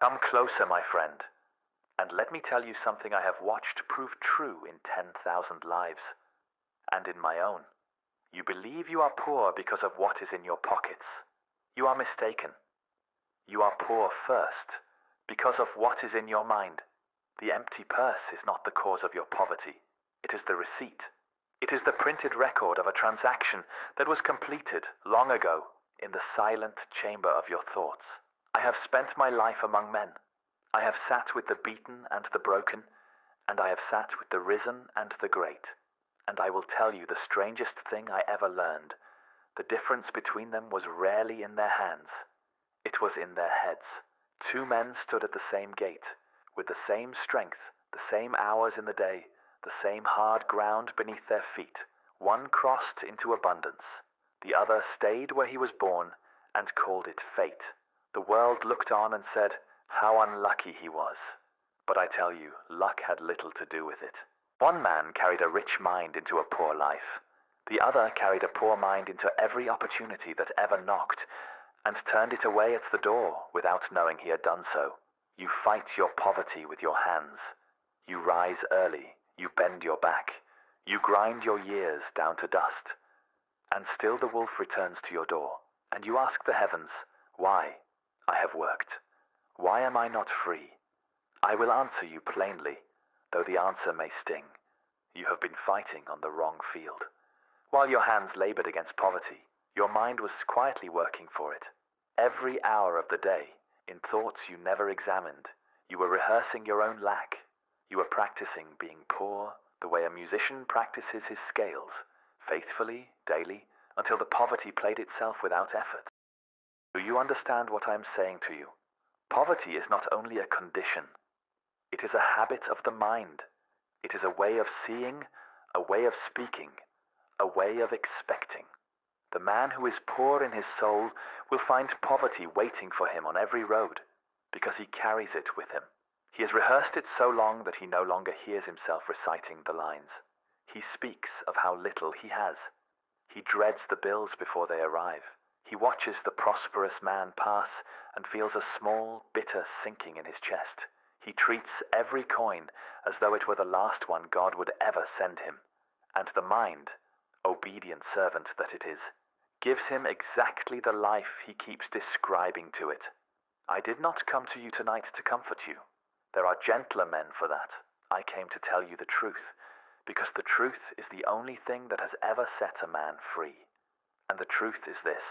Come closer, my friend, and let me tell you something I have watched prove true in 10,000 lives, and in my own. You believe you are poor because of what is in your pockets. You are mistaken. You are poor first, because of what is in your mind. The empty purse is not the cause of your poverty. It is the receipt. It is the printed record of a transaction that was completed long ago in the silent chamber of your thoughts. I have spent my life among men. I have sat with the beaten and the broken, and I have sat with the risen and the great. And I will tell you the strangest thing I ever learned. The difference between them was rarely in their hands. It was in their heads. Two men stood at the same gate, with the same strength, the same hours in the day, the same hard ground beneath their feet. One crossed into abundance. The other stayed where he was born and called it fate. The world looked on and said, how unlucky he was. But I tell you, luck had little to do with it. One man carried a rich mind into a poor life. The other carried a poor mind into every opportunity that ever knocked, and turned it away at the door without knowing he had done so. You fight your poverty with your hands. You rise early. You bend your back. You grind your years down to dust. And still the wolf returns to your door, and you ask the heavens, why? I have worked. Why am I not free? I will answer you plainly, though the answer may sting. You have been fighting on the wrong field. While your hands labored against poverty, your mind was quietly working for it. Every hour of the day, in thoughts you never examined, you were rehearsing your own lack. You were practicing being poor the way a musician practices his scales, faithfully, daily, until the poverty played itself without effort. Do you understand what I am saying to you? Poverty is not only a condition. It is a habit of the mind. It is a way of seeing, a way of speaking, a way of expecting. The man who is poor in his soul will find poverty waiting for him on every road, because he carries it with him. He has rehearsed it so long that he no longer hears himself reciting the lines. He speaks of how little he has. He dreads the bills before they arrive. He watches the prosperous man pass and feels a small, bitter sinking in his chest. He treats every coin as though it were the last one God would ever send him. And the mind, obedient servant that it is, gives him exactly the life he keeps describing to it. I did not come to you tonight to comfort you. There are gentler men for that. I came to tell you the truth, because the truth is the only thing that has ever set a man free. And the truth is this: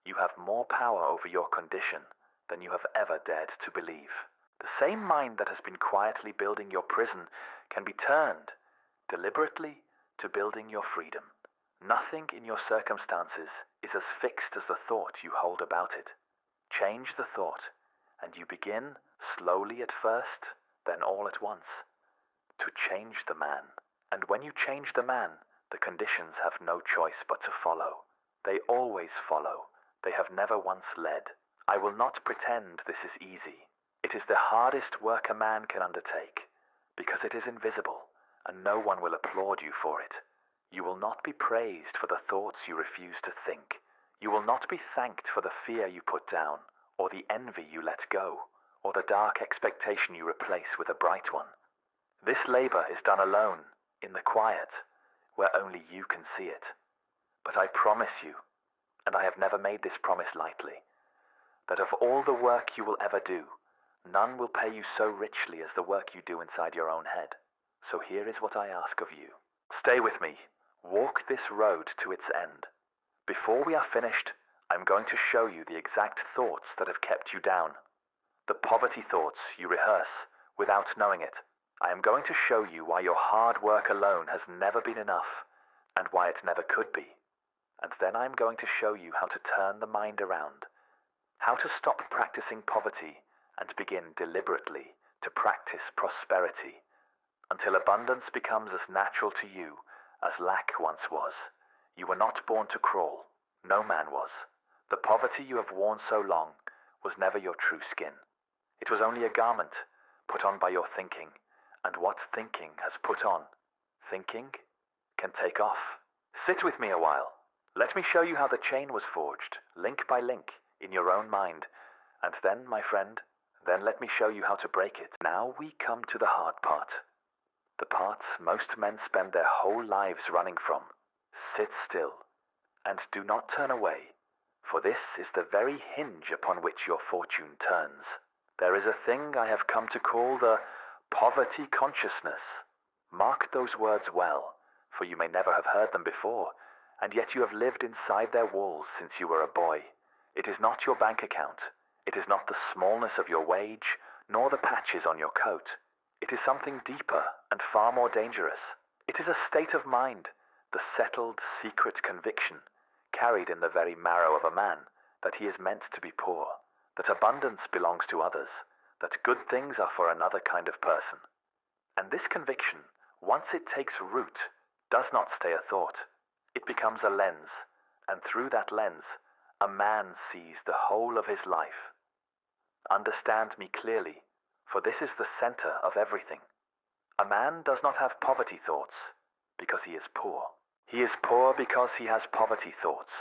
you have more power over your condition than you have ever dared to believe. The same mind that has been quietly building your prison can be turned, deliberately, to building your freedom. Nothing in your circumstances is as fixed as the thought you hold about it. Change the thought, and you begin, slowly at first, then all at once, to change the man. And when you change the man, the conditions have no choice but to follow. They always follow. They have never once led. I will not pretend this is easy. It is the hardest work a man can undertake, because it is invisible, and no one will applaud you for it. You will not be praised for the thoughts you refuse to think. You will not be thanked for the fear you put down, or the envy you let go, or the dark expectation you replace with a bright one. This labor is done alone, in the quiet, where only you can see it. But I promise you, and I have never made this promise lightly, that of all the work you will ever do, none will pay you so richly as the work you do inside your own head. So here is what I ask of you. Stay with me. Walk this road to its end. Before we are finished, I'm going to show you the exact thoughts that have kept you down. The poverty thoughts you rehearse without knowing it. I am going to show you why your hard work alone has never been enough, and why it never could be. And then I am going to show you how to turn the mind around, how to stop practicing poverty and begin deliberately to practice prosperity, until abundance becomes as natural to you as lack once was. You were not born to crawl. No man was. The poverty you have worn so long was never your true skin. It was only a garment put on by your thinking, and what thinking has put on, thinking can take off. Sit with me a while. Let me show you how the chain was forged, link by link, in your own mind, and then, my friend, Then let me show you how to break it. Now we come to the hard part. The part most men spend their whole lives running from. Sit still, and do not turn away, for this is the very hinge upon which your fortune turns. There is a thing I have come to call the poverty consciousness. Mark those words well, for you may never have heard them before, and yet you have lived inside their walls since you were a boy. It is not your bank account. It is not the smallness of your wage, nor the patches on your coat. It is something deeper and far more dangerous. It is a state of mind, the settled, secret conviction, carried in the very marrow of a man, that he is meant to be poor, that abundance belongs to others, that good things are for another kind of person. And this conviction, once it takes root, does not stay a thought. It becomes a lens, and through that lens, a man sees the whole of his life. Understand me clearly, for this is the center of everything. A man does not have poverty thoughts because he is poor. He is poor because he has poverty thoughts.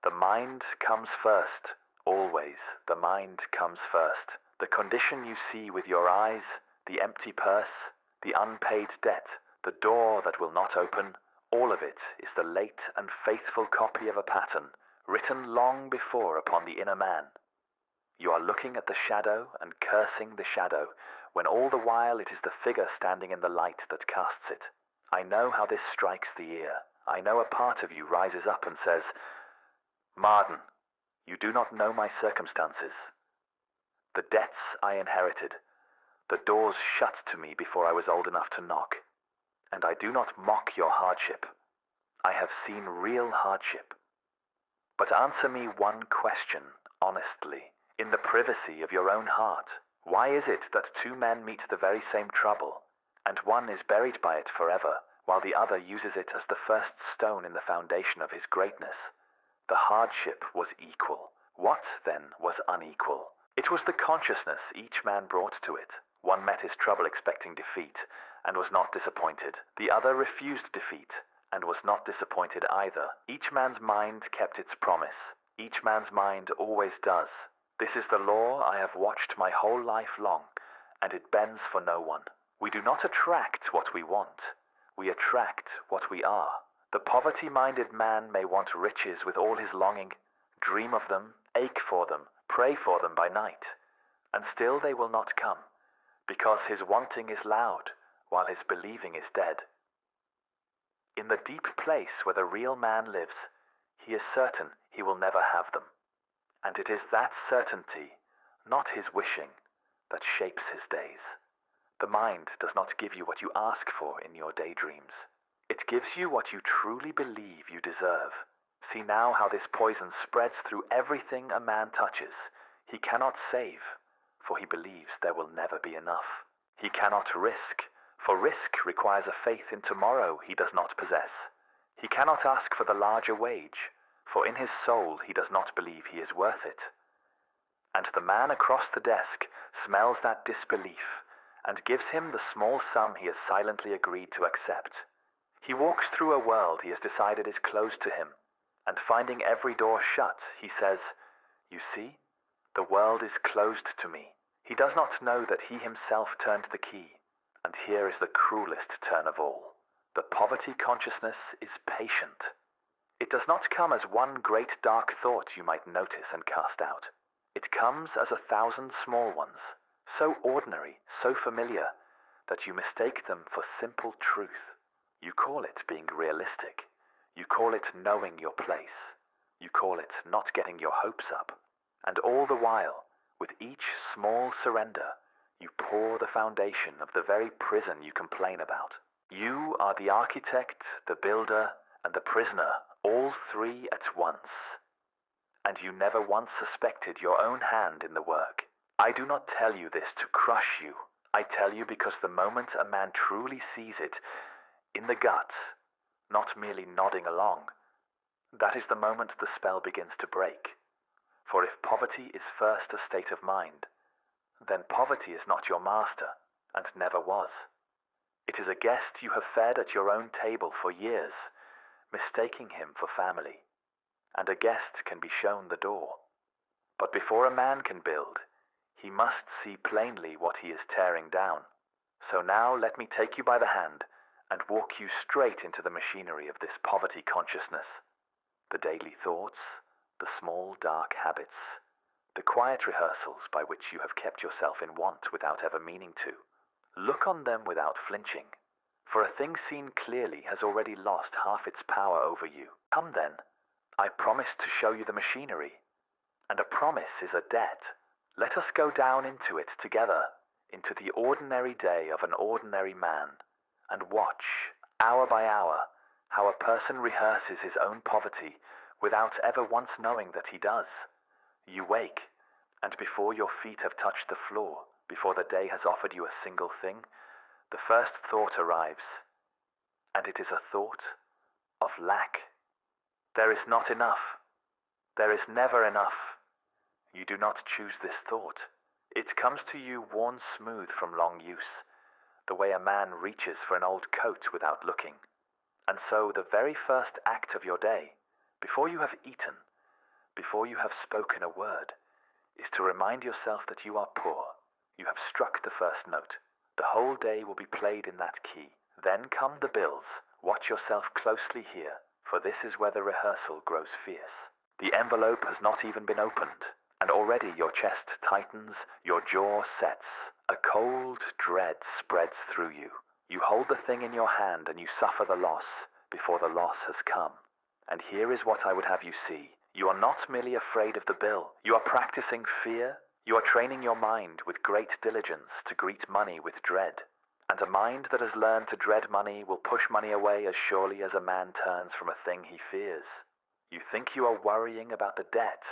The mind comes first, always. The mind comes first. The condition you see with your eyes, the empty purse, the unpaid debt, the door that will not open, all of it is the late and faithful copy of a pattern written long before upon the inner man. You are looking at the shadow and cursing the shadow, when all the while it is the figure standing in the light that casts it. I know how this strikes the ear. I know a part of you rises up and says, "Marden, you do not know my circumstances. The debts I inherited, the doors shut to me before I was old enough to knock. And I do not mock your hardship. I have seen real hardship. But answer me one question, honestly, in the privacy of your own heart. Why is it that two men meet the very same trouble, and one is buried by it forever, while the other uses it as the first stone in the foundation of his greatness? The hardship was equal. What, then, was unequal? It was the consciousness each man brought to it. One met his trouble expecting defeat, and was not disappointed. The other refused defeat, and was not disappointed either. Each man's mind kept its promise. Each man's mind always does. This is the law I have watched my whole life long, and it bends for no one. We do not attract what we want. We attract what we are. The poverty-minded man may want riches with all his longing, dream of them, ache for them, pray for them by night, and still they will not come, because his wanting is loud, while his believing is dead. In the deep place where the real man lives, he is certain he will never have them. And it is that certainty, not his wishing, that shapes his days. The mind does not give you what you ask for in your daydreams. It gives you what you truly believe you deserve. See now how this poison spreads through everything a man touches. He cannot save, for he believes there will never be enough. He cannot risk, for risk requires a faith in tomorrow he does not possess. He cannot ask for the larger wage, for in his soul he does not believe he is worth it. And the man across the desk smells that disbelief, and gives him the small sum he has silently agreed to accept. He walks through a world he has decided is closed to him, and finding every door shut, he says, "You see, the world is closed to me." He does not know that he himself turned the key, and here is the cruelest turn of all. The poverty consciousness is patient. It does not come as one great dark thought you might notice and cast out. It comes as 1,000 small ones, so ordinary, so familiar, that you mistake them for simple truth. You call it being realistic. You call it knowing your place. You call it not getting your hopes up. And all the while, with each small surrender, you pour the foundation of the very prison you complain about. You are the architect, the builder, and the prisoner, all three at once. And you never once suspected your own hand in the work. I do not tell you this to crush you. I tell you because the moment a man truly sees it, in the gut, not merely nodding along, that is the moment the spell begins to break. For if poverty is first a state of mind, then poverty is not your master, and never was. It is a guest you have fed at your own table for years, mistaking him for family, and a guest can be shown the door. But before a man can build, He must see plainly what he is tearing down. So now let me take you by the hand and walk you straight into the machinery of this poverty consciousness. The daily thoughts, the small dark habits, the quiet rehearsals by which you have kept yourself in want without ever meaning to. Look on them without flinching, for a thing seen clearly has already lost half its power over you. Come then, I promise to show you the machinery, and a promise is a debt. Let us go down into it together, into the ordinary day of an ordinary man, and watch, hour by hour, how a person rehearses his own poverty without ever once knowing that he does. You wake, and before your feet have touched the floor, before the day has offered you a single thing, the first thought arrives, and it is a thought of lack. There is not enough. There is never enough. You do not choose this thought. It comes to you worn smooth from long use, the way a man reaches for an old coat without looking. And so the very first act of your day, before you have eaten, before you have spoken a word, is to remind yourself that you are poor. You have struck the first note. The whole day will be played in that key. Then come the bills. Watch yourself closely here, for this is where the rehearsal grows fierce. The envelope has not even been opened, and already your chest tightens, your jaw sets. A cold dread spreads through you. You hold the thing in your hand and you suffer the loss before the loss has come. And here is what I would have you see. You are not merely afraid of the bill. You are practicing fear. You are training your mind with great diligence to greet money with dread. And a mind that has learned to dread money will push money away as surely as a man turns from a thing he fears. You think you are worrying about the debt.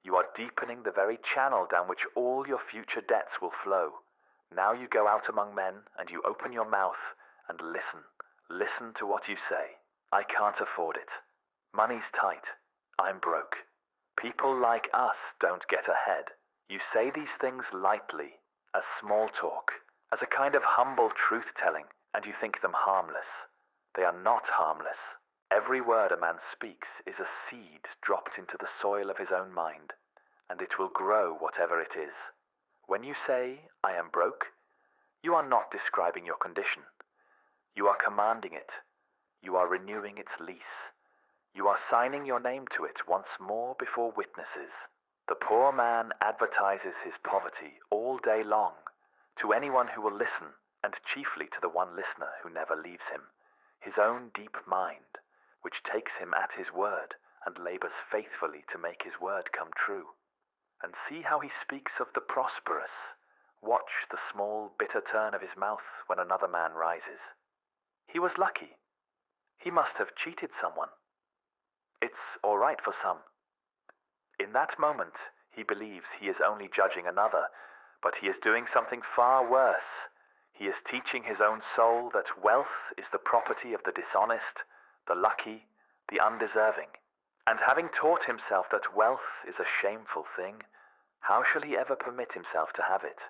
You are deepening the very channel down which all your future debts will flow. Now you go out among men and you open your mouth and listen. Listen to what you say. I can't afford it. Money's tight. I'm broke. People like us don't get ahead. You say these things lightly, as small talk, as a kind of humble truth-telling, and you think them harmless. They are not harmless. Every word a man speaks is a seed dropped into the soil of his own mind, and it will grow whatever it is. When you say, I am broke, you are not describing your condition. You are commanding it. You are renewing its lease. You are signing your name to it once more before witnesses. The poor man advertises his poverty all day long to anyone who will listen, and chiefly to the one listener who never leaves him, his own deep mind, which takes him at his word and labors faithfully to make his word come true. And see how he speaks of the prosperous. Watch the small, bitter turn of his mouth when another man rises. He was lucky. He must have cheated someone. It's all right for some. In that moment, he believes he is only judging another, but he is doing something far worse. He is teaching his own soul that wealth is the property of the dishonest, the lucky, the undeserving. And having taught himself that wealth is a shameful thing, how shall he ever permit himself to have it?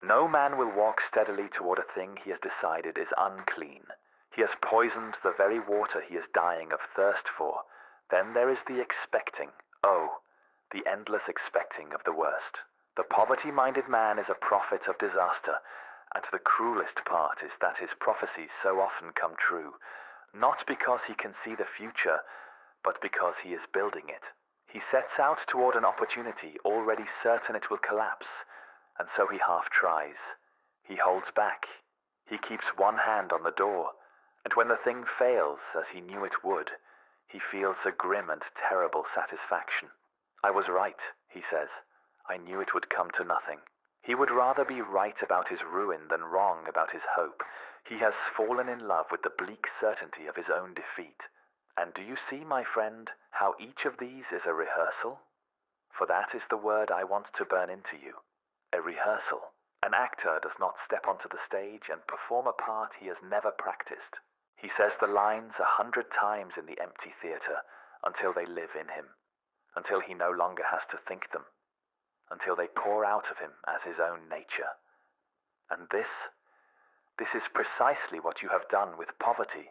No man will walk steadily toward a thing he has decided is unclean. He has poisoned the very water he is dying of thirst for. Then there is the expecting, oh, the endless expecting of the worst. The poverty-minded man is a prophet of disaster, and the cruelest part is that his prophecies so often come true, not because he can see the future, but because he is building it. He sets out toward an opportunity already certain it will collapse, and so he half tries. He holds back. He keeps one hand on the door, and when the thing fails as he knew it would, he feels a grim and terrible satisfaction. I was right, he says. I knew it would come to nothing. He would rather be right about his ruin than wrong about his hope. He has fallen in love with the bleak certainty of his own defeat. And do you see, my friend, how each of these is a rehearsal? For that is the word I want to burn into you. A rehearsal. An actor does not step onto the stage and perform a part he has never practiced. He says the lines 100 times in the empty theater until they live in him, until he no longer has to think them, until they pour out of him as his own nature. And this is precisely what you have done with poverty.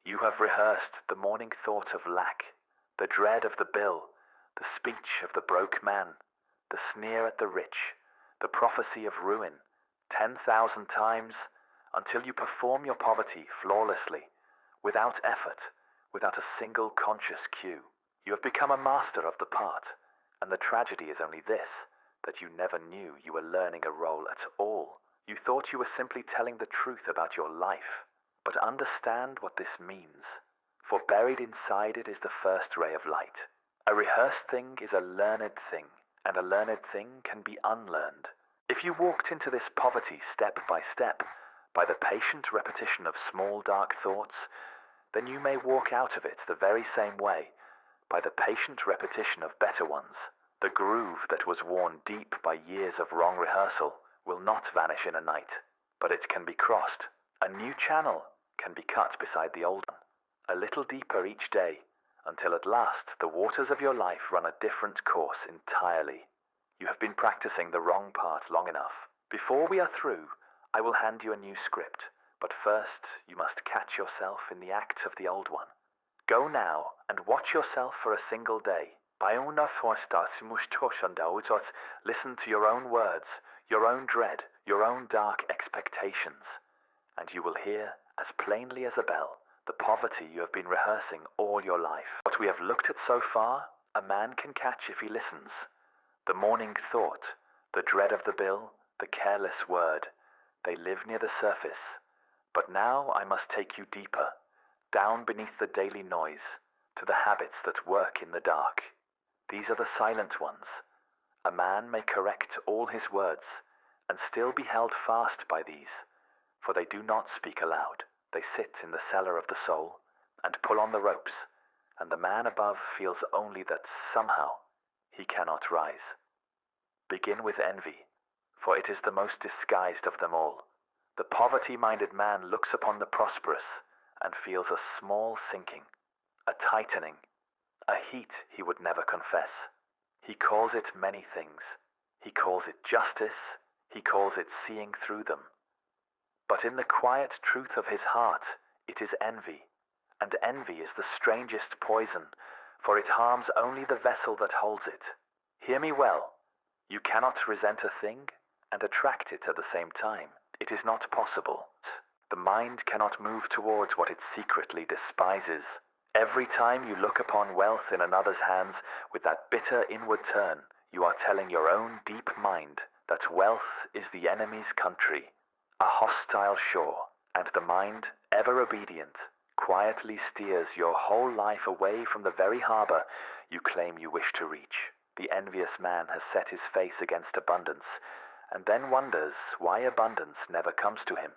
You have rehearsed the morning thought of lack, the dread of the bill, the speech of the broke man, the sneer at the rich, the prophecy of ruin, 10,000 times, until you perform your poverty flawlessly, without effort, without a single conscious cue. You have become a master of the part, and the tragedy is only this, that you never knew you were learning a role at all. You thought you were simply telling the truth about your life. But understand what this means, for buried inside it is the first ray of light. A rehearsed thing is a learned thing, and a learned thing can be unlearned. If you walked into this poverty step by step, by the patient repetition of small dark thoughts, then you may walk out of it the very same way, by the patient repetition of better ones. The groove that was worn deep by years of wrong rehearsal will not vanish in a night, but it can be crossed. A new channel can be cut beside the old one, a little deeper each day, until at last the waters of your life run a different course entirely. You have been practicing the wrong part long enough. Before we are through, I will hand you a new script, but first you must catch yourself in the act of the old one. Go now and watch yourself for a single day. Listen to your own words, your own dread, your own dark expectations, and you will hear, as plainly as a bell, the poverty you have been rehearsing all your life. What we have looked at so far, a man can catch if he listens. The morning thought, the dread of the bill, the careless word, they live near the surface. But now I must take you deeper, down beneath the daily noise, to the habits that work in the dark. These are the silent ones. A man may correct all his words, and still be held fast by these, for they do not speak aloud. They sit in the cellar of the soul, and pull on the ropes, and the man above feels only that somehow he cannot rise. Begin with envy, for it is the most disguised of them all. The poverty-minded man looks upon the prosperous, and feels a small sinking, a tightening, a heat he would never confess. He calls it many things. He calls it justice. He calls it seeing through them. But in the quiet truth of his heart, it is envy. And envy is the strangest poison, for it harms only the vessel that holds it. Hear me well. You cannot resent a thing and attract it at the same time. It is not possible. The mind cannot move towards what it secretly despises. Every time you look upon wealth in another's hands with that bitter inward turn, you are telling your own deep mind that wealth is the enemy's country, a hostile shore, and the mind, ever obedient, quietly steers your whole life away from the very harbor you claim you wish to reach. The envious man has set his face against abundance, and then wonders why abundance never comes to him.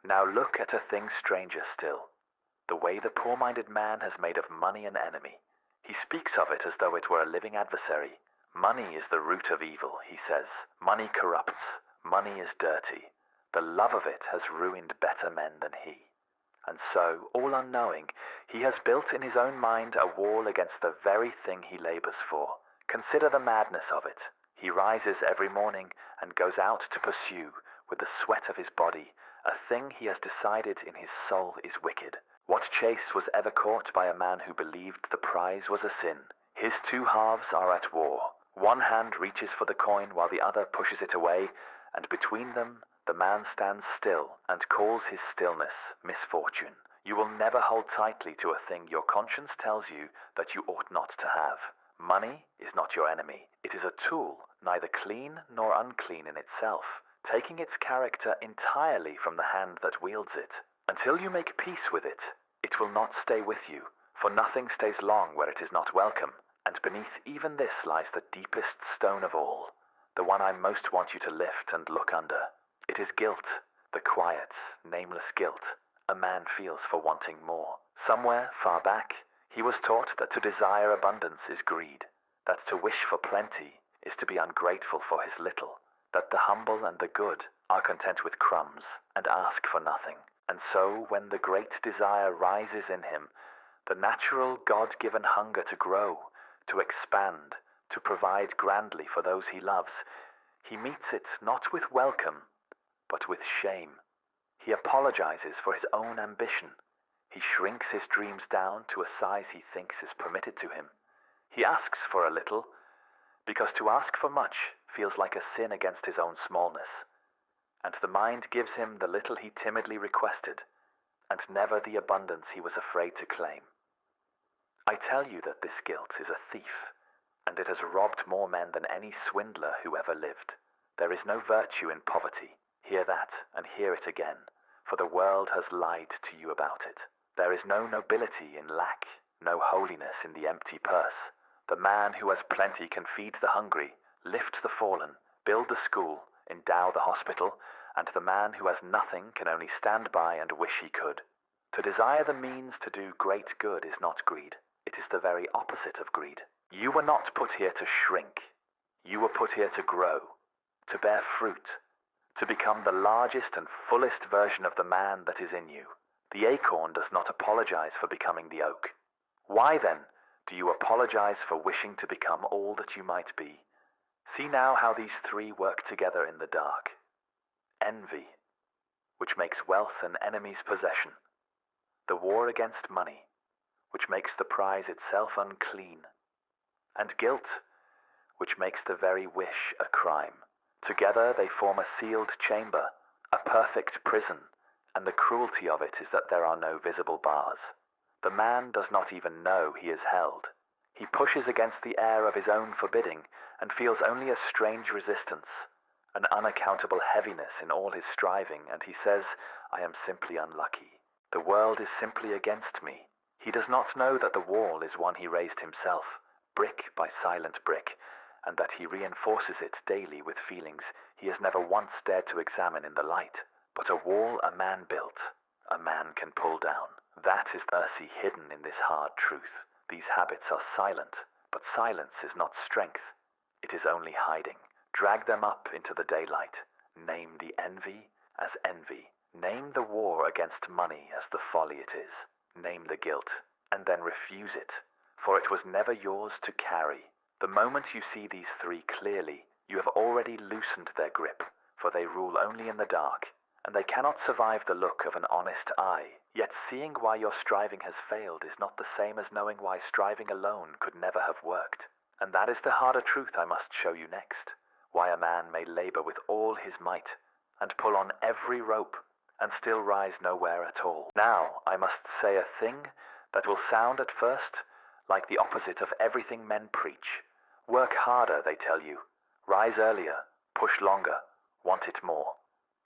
Now look at a thing stranger still. The way the poor-minded man has made of money an enemy. He speaks of it as though it were a living adversary. Money is the root of evil, he says. Money corrupts. Money is dirty. The love of it has ruined better men than he. And so, all unknowing, he has built in his own mind a wall against the very thing he labors for. Consider the madness of it. He rises every morning and goes out to pursue, with the sweat of his body, a thing he has decided in his soul is wicked. What chase was ever caught by a man who believed the prize was a sin? His two halves are at war. One hand reaches for the coin while the other pushes it away, and between them the man stands still and calls his stillness misfortune. You will never hold tightly to a thing your conscience tells you that you ought not to have. Money is not your enemy. It is a tool, neither clean nor unclean in itself, taking its character entirely from the hand that wields it. Until you make peace with it, it will not stay with you, for nothing stays long where it is not welcome, and beneath even this lies the deepest stone of all, the one I most want you to lift and look under. It is guilt, the quiet, nameless guilt a man feels for wanting more. Somewhere, far back, he was taught that to desire abundance is greed, that to wish for plenty is to be ungrateful for his little, that the humble and the good are content with crumbs and ask for nothing. And so, when the great desire rises in him, the natural God-given hunger to grow, to expand, to provide grandly for those he loves, he meets it not with welcome, but with shame. He apologizes for his own ambition. He shrinks his dreams down to a size he thinks is permitted to him. He asks for a little, because to ask for much feels like a sin against his own smallness, and the mind gives him the little he timidly requested, and never the abundance he was afraid to claim. I tell you that this guilt is a thief, and it has robbed more men than any swindler who ever lived. There is no virtue in poverty. Hear that, and hear it again, for the world has lied to you about it. There is no nobility in lack, no holiness in the empty purse. The man who has plenty can feed the hungry, lift the fallen, build the school, endow the hospital, and the man who has nothing can only stand by and wish he could. To desire the means to do great good is not greed. It is the very opposite of greed. You were not put here to shrink. You were put here to grow, to bear fruit, to become the largest and fullest version of the man that is in you. The acorn does not apologize for becoming the oak. Why then do you apologize for wishing to become all that you might be? See now how these three work together in the dark. Envy, which makes wealth an enemy's possession. The war against money, which makes the prize itself unclean. And guilt, which makes the very wish a crime. Together they form a sealed chamber, a perfect prison, and the cruelty of it is that there are no visible bars. The man does not even know he is held. He pushes against the air of his own forbidding and feels only a strange resistance, an unaccountable heaviness in all his striving, and he says, I am simply unlucky. The world is simply against me. He does not know that the wall is one he raised himself, brick by silent brick, and that he reinforces it daily with feelings he has never once dared to examine in the light. But a wall a man built, a man can pull down. That is mercy hidden in this hard truth. These habits are silent, but silence is not strength. It is only hiding. Drag them up into the daylight. Name the envy as envy. Name the war against money as the folly it is. Name the guilt, and then refuse it, for it was never yours to carry. The moment you see these three clearly, you have already loosened their grip, for they rule only in the dark, and they cannot survive the look of an honest eye. Yet seeing why your striving has failed is not the same as knowing why striving alone could never have worked. And that is the harder truth I must show you next, why a man may labor with all his might, and pull on every rope, and still rise nowhere at all. Now I must say a thing that will sound at first like the opposite of everything men preach. Work harder, they tell you. Rise earlier, push longer, want it more.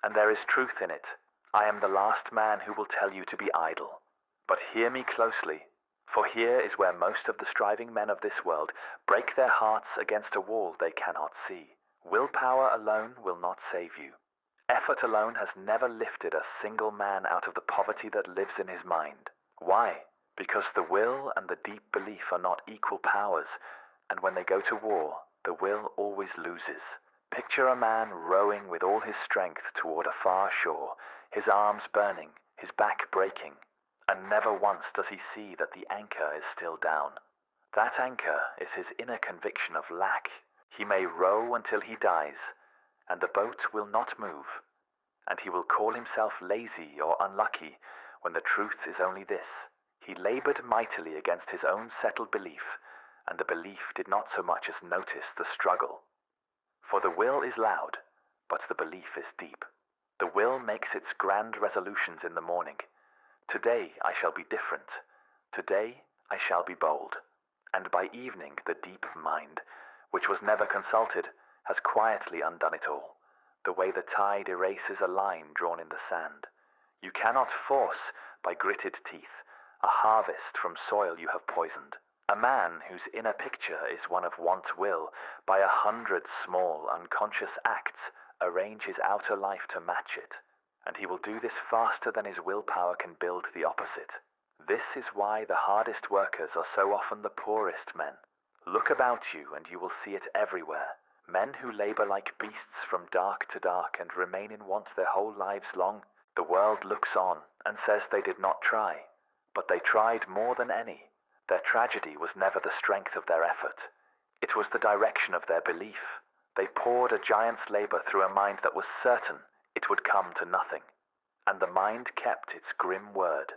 And there is truth in it. I am the last man who will tell you to be idle. But hear me closely, for here is where most of the striving men of this world break their hearts against a wall they cannot see. Willpower alone will not save you. Effort alone has never lifted a single man out of the poverty that lives in his mind. Why? Because the will and the deep belief are not equal powers, and when they go to war, the will always loses. Picture a man rowing with all his strength toward a far shore, his arms burning, his back breaking, and never once does he see that the anchor is still down. That anchor is his inner conviction of lack. He may row until he dies, and the boat will not move, and he will call himself lazy or unlucky when the truth is only this. He labored mightily against his own settled belief, and the belief did not so much as notice the struggle. For the will is loud, but the belief is deep. The will makes its grand resolutions in the morning. Today I shall be different. Today I shall be bold. And by evening the deep mind, which was never consulted, has quietly undone it all, the way the tide erases a line drawn in the sand. You cannot force, by gritted teeth, a harvest from soil you have poisoned. A man whose inner picture is one of want will, by 100 small, unconscious acts, arrange his outer life to match it, and he will do this faster than his willpower can build the opposite. This is why the hardest workers are so often the poorest men. Look about you and you will see it everywhere. Men who labor like beasts from dark to dark and remain in want their whole lives long. The world looks on and says they did not try, but they tried more than any. Their tragedy was never the strength of their effort. It was the direction of their belief. They poured a giant's labor through a mind that was certain it would come to nothing, and the mind kept its grim word.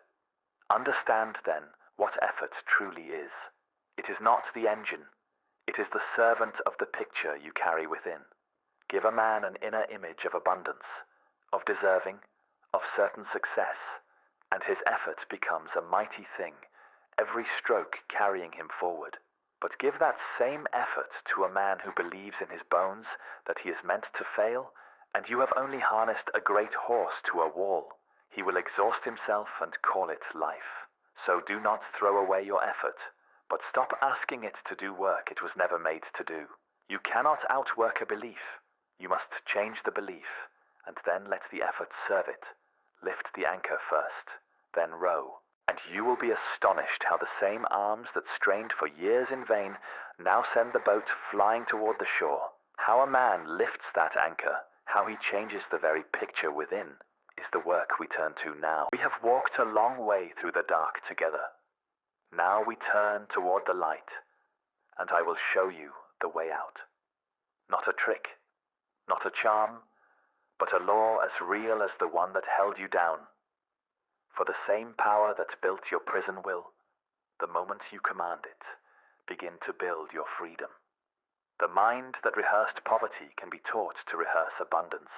Understand, then, what effort truly is. It is not the engine. It is the servant of the picture you carry within. Give a man an inner image of abundance, of deserving, of certain success, and his effort becomes a mighty thing, every stroke carrying him forward. But give that same effort to a man who believes in his bones that he is meant to fail, and you have only harnessed a great horse to a wall. He will exhaust himself and call it life. So do not throw away your effort, but stop asking it to do work it was never made to do. You cannot outwork a belief. You must change the belief, and then let the effort serve it. Lift the anchor first, then row, and you will be astonished how the same arms that strained for years in vain now send the boat flying toward the shore. How a man lifts that anchor, how he changes the very picture within, is the work we turn to now. We have walked a long way through the dark together. Now we turn toward the light, and I will show you the way out. Not a trick, not a charm, but a law as real as the one that held you down. For the same power that built your prison will, the moment you command it, begin to build your freedom. The mind that rehearsed poverty can be taught to rehearse abundance.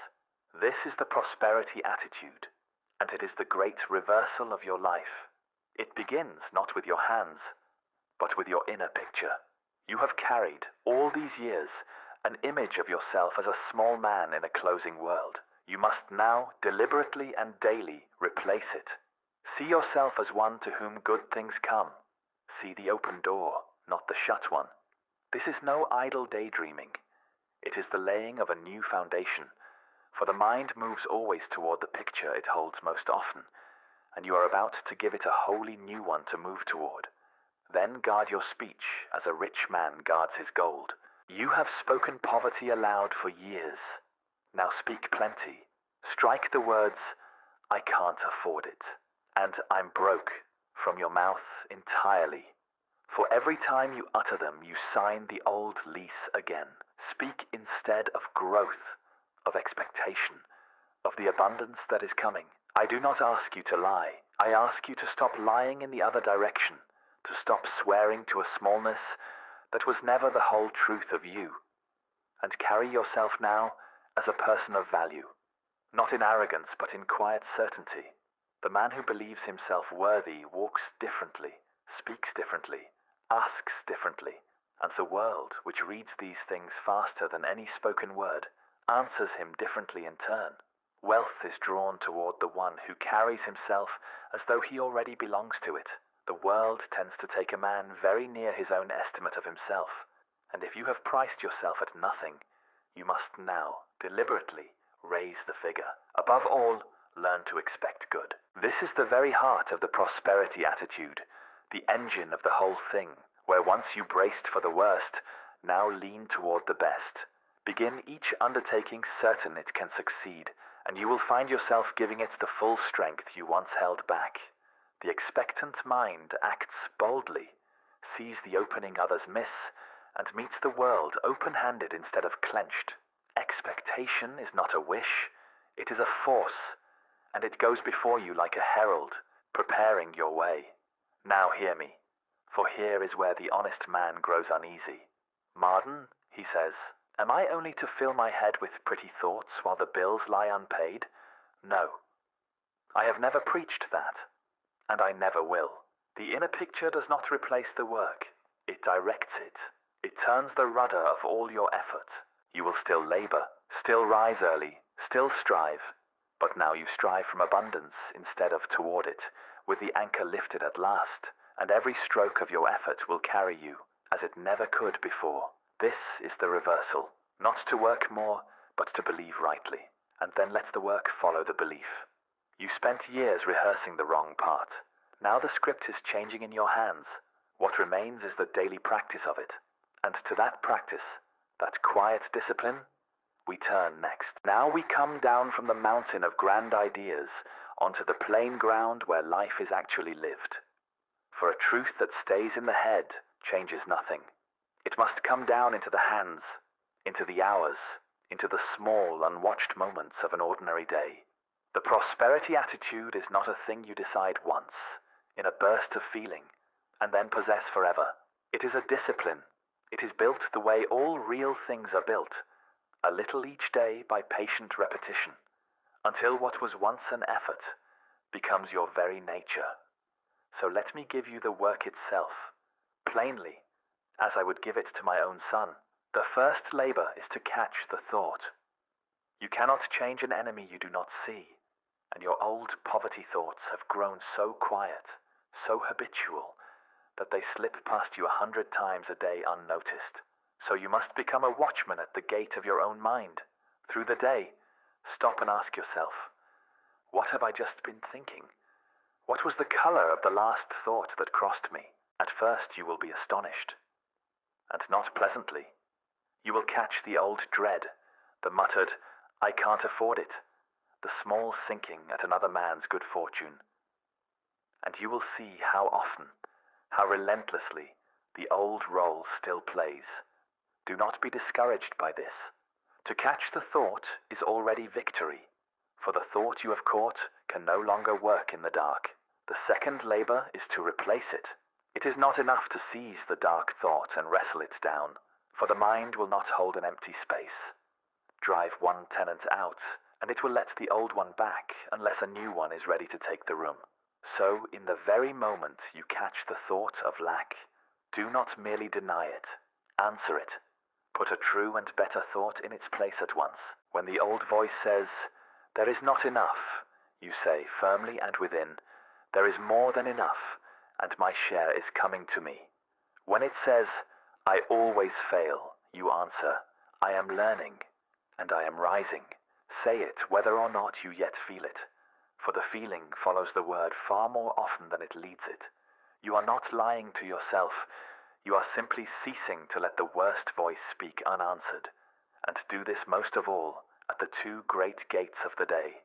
This is the prosperity attitude, and it is the great reversal of your life. It begins not with your hands, but with your inner picture. You have carried, all these years, an image of yourself as a small man in a closing world. You must now, deliberately and daily, replace it. See yourself as one to whom good things come. See the open door, not the shut one. This is no idle daydreaming. It is the laying of a new foundation, for the mind moves always toward the picture it holds most often, and you are about to give it a wholly new one to move toward. Then guard your speech as a rich man guards his gold. You have spoken poverty aloud for years. Now speak plenty. Strike the words, "I can't afford it," and "I'm broke," from your mouth entirely. For every time you utter them, you sign the old lease again. Speak instead of growth, of expectation, of the abundance that is coming. I do not ask you to lie. I ask you to stop lying in the other direction, to stop swearing to a smallness that was never the whole truth of you, and carry yourself now as a person of value, not in arrogance but in quiet certainty. The man who believes himself worthy walks differently, speaks differently, asks differently, and the world, which reads these things faster than any spoken word, answers him differently in turn. Wealth is drawn toward the one who carries himself as though he already belongs to it. The world tends to take a man very near his own estimate of himself, and if you have priced yourself at nothing, you must now, deliberately, raise the figure. Above all, learn to expect good. This is the very heart of the prosperity attitude, the engine of the whole thing, where once you braced for the worst, now lean toward the best. Begin each undertaking certain it can succeed, and you will find yourself giving it the full strength you once held back. The expectant mind acts boldly, sees the opening others miss, and meets the world open-handed instead of clenched. Expectation is not a wish, it is a force, and it goes before you like a herald, preparing your way. Now hear me, for here is where the honest man grows uneasy. "Marden," he says, "am I only to fill my head with pretty thoughts while the bills lie unpaid? No. I have never preached that, and I never will. The inner picture does not replace the work. It directs it. It turns the rudder of all your effort. You will still labor, still rise early, still strive, but now you strive from abundance instead of toward it, with the anchor lifted at last, and every stroke of your effort will carry you as it never could before. This is the reversal, not to work more, but to believe rightly, and then let the work follow the belief. You spent years rehearsing the wrong part. Now the script is changing in your hands. What remains is the daily practice of it. And to that practice, that quiet discipline, we turn next. Now we come down from the mountain of grand ideas onto the plain ground where life is actually lived. For a truth that stays in the head changes nothing. It must come down into the hands, into the hours, into the small, unwatched moments of an ordinary day. The prosperity attitude is not a thing you decide once, in a burst of feeling, and then possess forever. It is a discipline. It is built the way all real things are built, a little each day by patient repetition, until what was once an effort becomes your very nature. So let me give you the work itself, plainly, as I would give it to my own son. The first labor is to catch the thought. You cannot change an enemy you do not see, and your old poverty thoughts have grown so quiet, so habitual, that they slip past you 100 times a day unnoticed. So you must become a watchman at the gate of your own mind. Through the day, stop and ask yourself, what have I just been thinking? What was the color of the last thought that crossed me? At first you will be astonished, and not pleasantly. You will catch the old dread, the muttered, I can't afford it, the small sinking at another man's good fortune. And you will see how often, how relentlessly, the old role still plays. Do not be discouraged by this. To catch the thought is already victory, for the thought you have caught can no longer work in the dark. The second labor is to replace it. It is not enough to seize the dark thought and wrestle it down, for the mind will not hold an empty space. Drive one tenant out, and it will let the old one back unless a new one is ready to take the room. So, in the very moment you catch the thought of lack, do not merely deny it. Answer it. Put a true and better thought in its place at once. When the old voice says, there is not enough, you say firmly and within, there is more than enough, and my share is coming to me. When it says, I always fail, you answer, I am learning, and I am rising. Say it whether or not you yet feel it, for the feeling follows the word far more often than it leads it. You are not lying to yourself, you are simply ceasing to let the worst voice speak unanswered, and do this most of all at the two great gates of the day,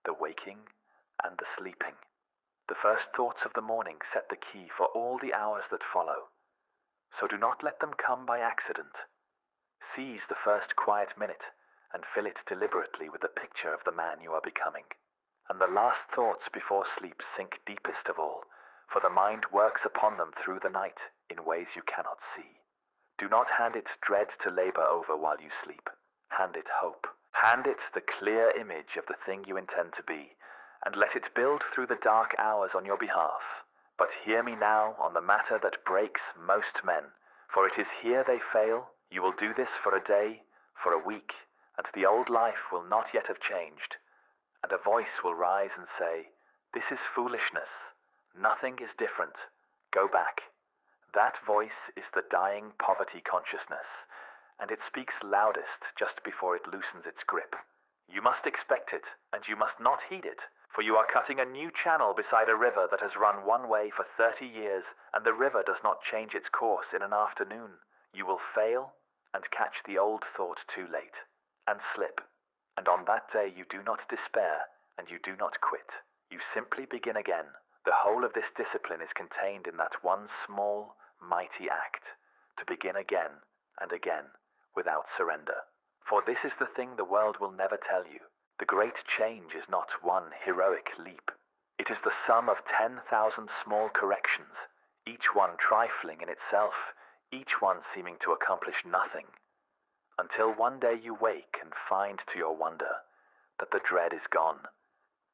the waking and the sleeping. The first thoughts of the morning set the key for all the hours that follow, so do not let them come by accident. Seize the first quiet minute and fill it deliberately with the picture of the man you are becoming. And the last thoughts before sleep sink deepest of all, for the mind works upon them through the night in ways you cannot see. Do not hand it dread to labor over while you sleep. Hand it hope. Hand it the clear image of the thing you intend to be, and let it build through the dark hours on your behalf. But hear me now on the matter that breaks most men, for it is here they fail. You will do this for a day, for a week, and the old life will not yet have changed. And a voice will rise and say, this is foolishness. Nothing is different. Go back. That voice is the dying poverty consciousness, and it speaks loudest just before it loosens its grip. You must expect it, and you must not heed it, for you are cutting a new channel beside a river that has run one way for 30 years, and the river does not change its course in an afternoon. You will fail and catch the old thought too late, and slip. And on that day you do not despair, and you do not quit. You simply begin again. The whole of this discipline is contained in that one small, mighty act, to begin again and again, without surrender. For this is the thing the world will never tell you. The great change is not one heroic leap. It is the sum of 10,000 small corrections, each one trifling in itself, each one seeming to accomplish nothing, until one day you wake and find to your wonder that the dread is gone,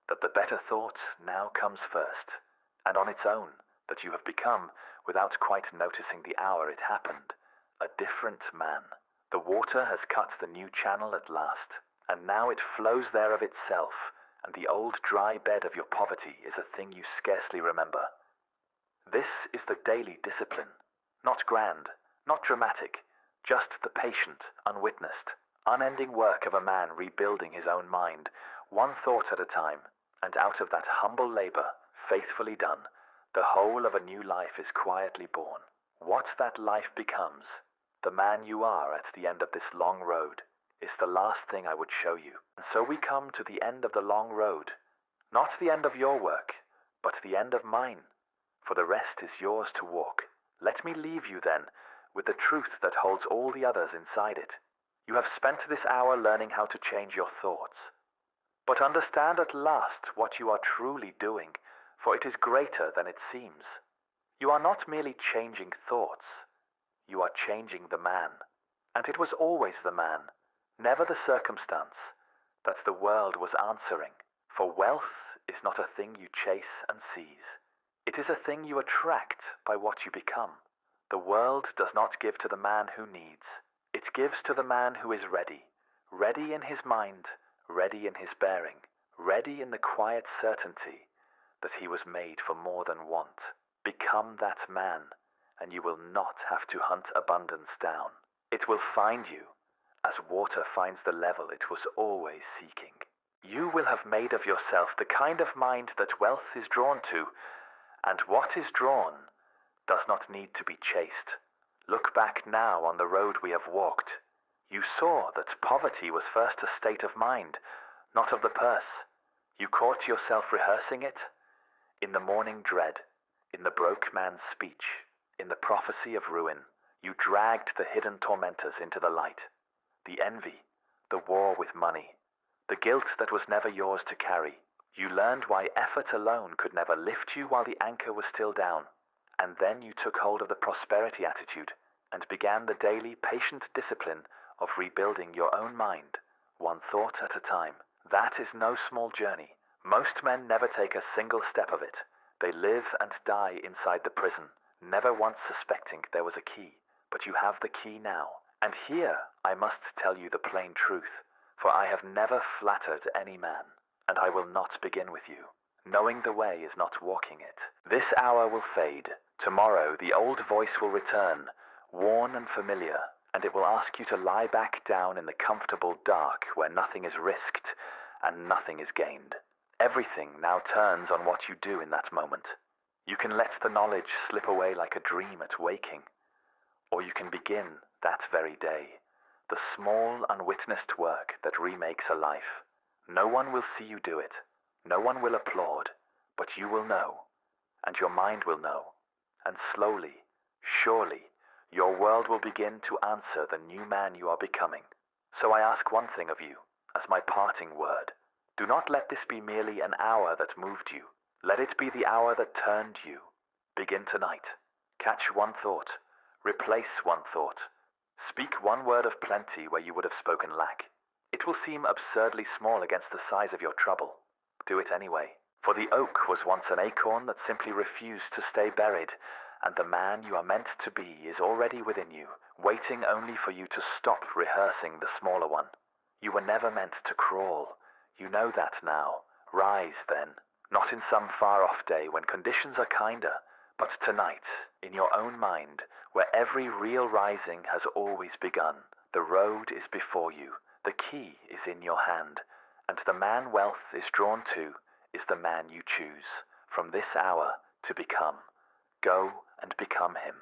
that the better thought now comes first, and on its own, that you have become, without quite noticing the hour it happened, a different man. The water has cut the new channel at last, and now it flows there of itself, and the old dry bed of your poverty is a thing you scarcely remember. This is the daily discipline, not grand, not dramatic, just the patient, unwitnessed, unending work of a man rebuilding his own mind, one thought at a time, and out of that humble labor, faithfully done, the whole of a new life is quietly born. What that life becomes, the man you are at the end of this long road, is the last thing I would show you. And so we come to the end of the long road, not the end of your work, but the end of mine, for the rest is yours to walk. Let me leave you then with the truth that holds all the others inside it. You have spent this hour learning how to change your thoughts, but understand at last what you are truly doing, for it is greater than it seems. You are not merely changing thoughts, you are changing the man. And it was always the man, never the circumstance that the world was answering. For wealth is not a thing you chase and seize. It is a thing you attract by what you become. The world does not give to the man who needs. It gives to the man who is ready, ready in his mind, ready in his bearing, ready in the quiet certainty that he was made for more than want. Become that man, and you will not have to hunt abundance down. It will find you, as water finds the level it was always seeking. You will have made of yourself the kind of mind that wealth is drawn to, and what is drawn does not need to be chased. Look back now on the road we have walked. You saw that poverty was first a state of mind, not of the purse. You caught yourself rehearsing it in the morning dread, in the broke man's speech, in the prophecy of ruin. You dragged the hidden tormentors into the light, the envy, the war with money, the guilt that was never yours to carry. You learned why effort alone could never lift you while the anchor was still down. And then you took hold of the prosperity attitude and began the daily patient discipline of rebuilding your own mind, one thought at a time. That is no small journey. Most men never take a single step of it. They live and die inside the prison, never once suspecting there was a key. But you have the key now. And here I must tell you the plain truth, for I have never flattered any man, and I will not begin with you. Knowing the way is not walking it. This hour will fade. Tomorrow the old voice will return, worn and familiar, and it will ask you to lie back down in the comfortable dark where nothing is risked and nothing is gained. Everything now turns on what you do in that moment. You can let the knowledge slip away like a dream at waking, or you can begin that very day the small, unwitnessed work that remakes a life. No one will see you do it. No one will applaud, but you will know, and your mind will know, and slowly, surely, your world will begin to answer the new man you are becoming. So I ask one thing of you, as my parting word. Do not let this be merely an hour that moved you. Let it be the hour that turned you. Begin tonight. Catch one thought. Replace one thought. Speak one word of plenty where you would have spoken lack. It will seem absurdly small against the size of your trouble. Do it anyway. For the oak was once an acorn that simply refused to stay buried, and the man you are meant to be is already within you, waiting only for you to stop rehearsing the smaller one. You were never meant to crawl. You know that now. Rise, then. Not in some far-off day when conditions are kinder, but tonight, in your own mind, where every real rising has always begun. The road is before you. The key is in your hand. And the man wealth is drawn to is the man you choose from this hour to become. Go and become him.